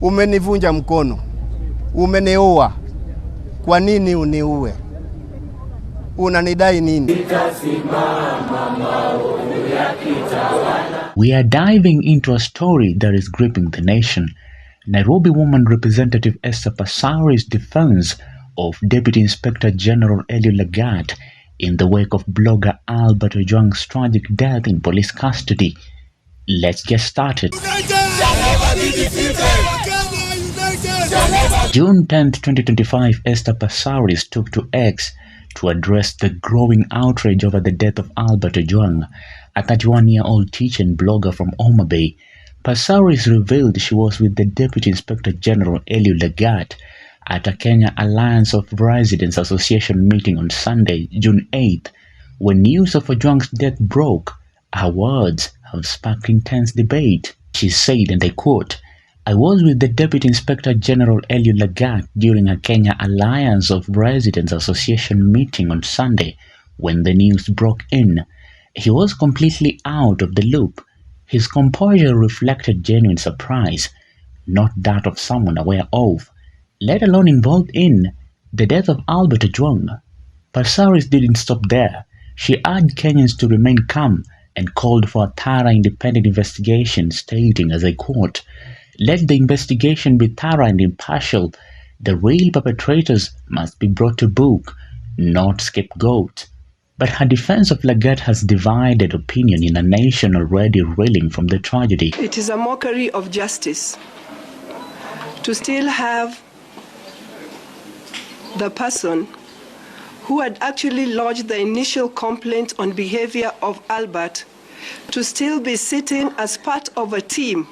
Umenivunja mkono, umeniua. Kwa nini uniue? Unanidai nini? We are diving into a story that is gripping the nation. Nairobi woman Representative Esther Passaris' defense of Deputy Inspector General Eliud Lagat in the wake of blogger Albert Ojwang's tragic death in police custody. Let's get started. June 10, 2025, Esther Passaris took to X to address the growing outrage over the death of Albert Ojwang, a 31-year-old teacher and blogger from Homa Bay. Passaris revealed she was with the Deputy Inspector General Eliud Lagat at a Kenya Alliance of Residents Association meeting on Sunday, June 8th. When news of Ojwang's death broke, her words have sparked intense debate. She said, and I quote, "I was with the Deputy Inspector General Eliud Lagat during a Kenya Alliance of Residents Association meeting on Sunday when the news broke in. He was completely out of the loop. His composure reflected genuine surprise, not that of someone aware of, let alone involved in, the death of Albert Ojwang." Passaris didn't stop there. She urged Kenyans to remain calm and called for a thorough independent investigation, stating, as I quote, "Let the investigation be thorough and impartial. The real perpetrators must be brought to book, not scapegoat." But her defense of Lagat has divided opinion in a nation already reeling from the tragedy. It is a mockery of justice to still have the person who had actually lodged the initial complaint on behavior of Albert to still be sitting as part of a team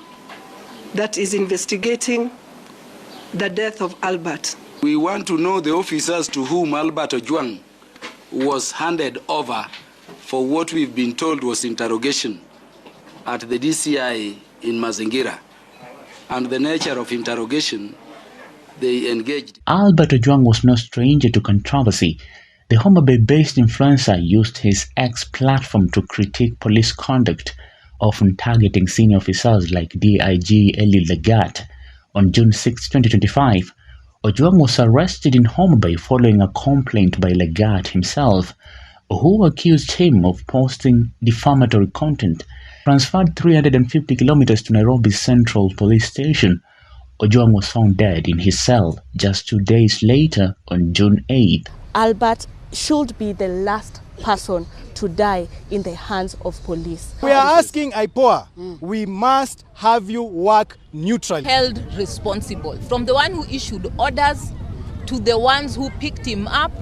that is investigating the death of Albert. We want to know the officers to whom Albert Ojwang was handed over for what we've been told was interrogation at the DCI in Mazingira, and the nature of interrogation they engaged. Albert Ojwang was no stranger to controversy. The Homa Bay-based influencer used his X platform to critique police conduct, often targeting senior officers like DIG Eliud Lagat. On June 6, 2025, Ojwang was arrested in Homa Bay following a complaint by Lagat himself, who accused him of posting defamatory content. Transferred 350 kilometers to Nairobi's Central Police Station, Ojwang was found dead in his cell just 2 days later on June 8th. Albert should be the last person to die in the hands of police. We are asking IPOA, we must have you work neutrally. Held responsible, from the one who issued orders, to the ones who picked him up,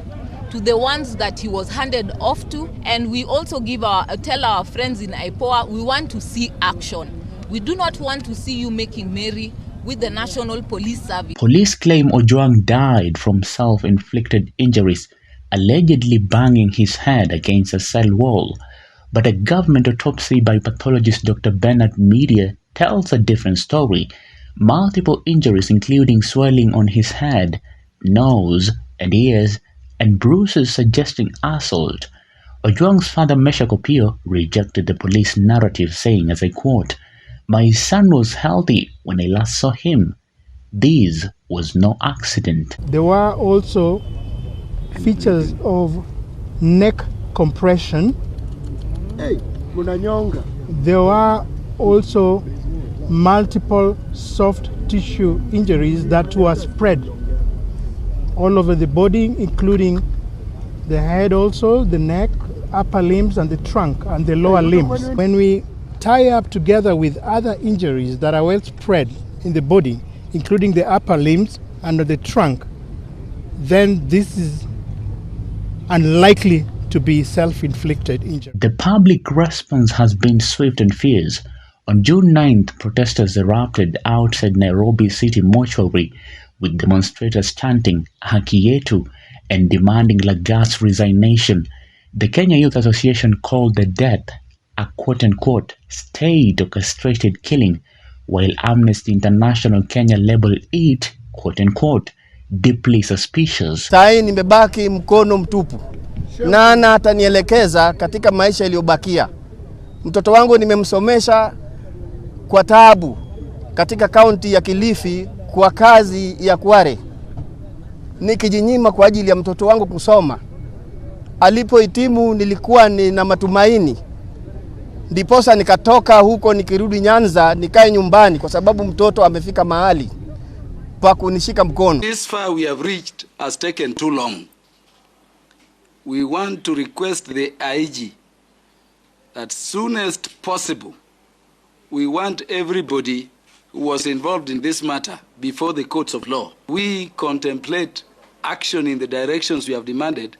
to the ones that he was handed off to. And we also tell our friends in IPOA, we want to see action. We do not want to see you making merry with the National Police Service. Police claim Ojwang died from self-inflicted injuries, allegedly banging his head against a cell wall. But a government autopsy by pathologist Dr. Bernard Media tells a different story. Multiple injuries including swelling on his head, nose and ears, and bruises suggesting assault. Ojwang's father Maisha rejected the police narrative, saying, as I quote, "My son was healthy when I last saw him. This was no accident." There were also features of neck compression. There were also multiple soft tissue injuries that were spread all over the body, including the head also, the neck, upper limbs, and the trunk and the lower limbs. When we tie up together with other injuries that are well spread in the body, including the upper limbs and the trunk, then this is unlikely to be self-inflicted injury. The public response has been swift and fierce. On June 9th, protesters erupted outside Nairobi City Mortuary, with demonstrators chanting "Haki Yetu" and demanding Lagat's resignation. The Kenya Youth Association called the death a quote-unquote state-orchestrated killing, while Amnesty International Kenya labeled it quote-unquote deeply suspicious. Sai nimebaki mkono mtupu. Nana atanielekeza katika maisha yaliyobakia. Mtoto wangu nimemsomesha kwa taabu katika kaunti ya Kilifi kwa kazi ya Kware, nikijinyima kwa ajili ya mtoto wangu kusoma. Alipohitimu nilikuwa nina matumaini, ndiposa nikatoka huko nikirudi Nyanza nikae nyumbani kwa sababu mtoto amefika mahali pa kunishika mkono. This far we have reached has taken too long. We want to request the IG that soonest possible we want everybody who was involved in this matter before the courts of law. We contemplate action in the directions we have demanded,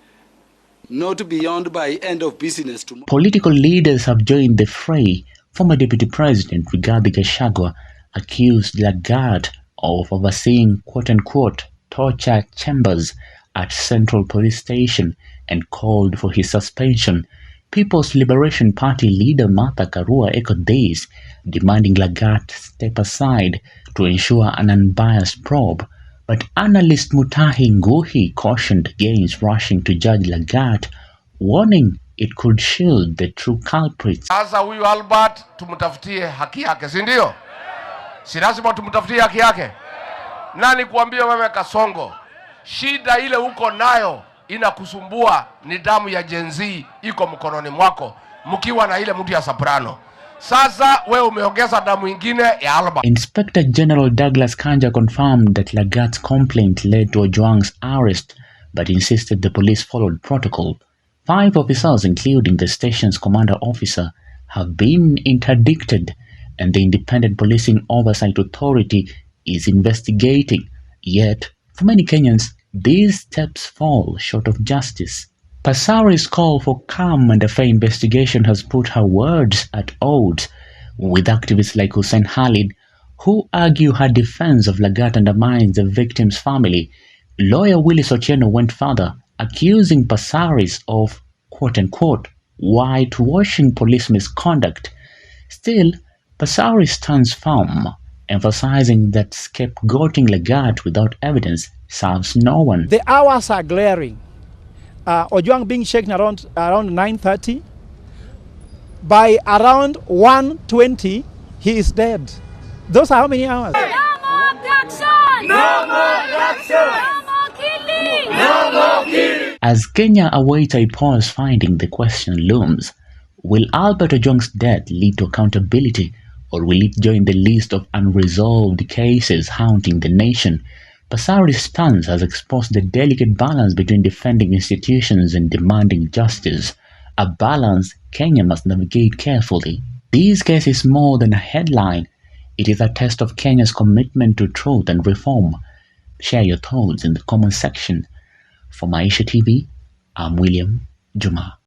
not beyond by end of business tomorrow. Political leaders have joined the fray. Former Deputy President Rigathi Gachagua accused Lagat of overseeing quote-unquote torture chambers at Central Police Station and called for his suspension. People's Liberation Party leader Martha Karua echoed this, demanding Lagat step aside to ensure an unbiased probe. But analyst Mutahi Nguhi cautioned against rushing to judge Lagat, warning it could shield the true culprits. Sasa huyu Albert tumtafutie haki yake, si ndio? Si lazima tumtafutie haki yake? Nani kuambia wewe Kasongo, shida ile uko nayo inakusumbua ni damu ya Gen Z iko mkononi mwako, mkiwa na ile mtu ya soprano. Sasa wewe umeongeza damu ingine ya Albert. Inspector General Douglas Kanja confirmed that Lagat's complaint led to Ojwang's arrest, but insisted the police followed protocol. 5 officers, including the station's commander officer, have been interdicted, and the Independent Policing Oversight Authority is investigating. Yet, for many Kenyans, these steps fall short of justice. Passaris' call for calm and a fair investigation has put her words at odds with activists like Hussein Khalid, who argue her defense of Lagat undermines the victim's family. Lawyer Willis Otieno went further, accusing Passaris of quote-unquote whitewashing police misconduct. Still, Passaris stands firm, emphasizing that scapegoating Lagat without evidence serves no one. The hours are glaring. Ojwang being shaken around 9:30. By around 1:20, he is dead. Those are how many hours? No more abduction! No more abduction! No more killing! No more killing! As Kenya awaits IPOA's finding, the question looms: will Albert Ojwang's death lead to accountability, or will it join the list of unresolved cases haunting the nation? Passaris' stance has exposed the delicate balance between defending institutions and demanding justice, a balance Kenya must navigate carefully. This case is more than a headline. It is a test of Kenya's commitment to truth and reform. Share your thoughts in the comment section. For Maisha TV, I'm William Juma.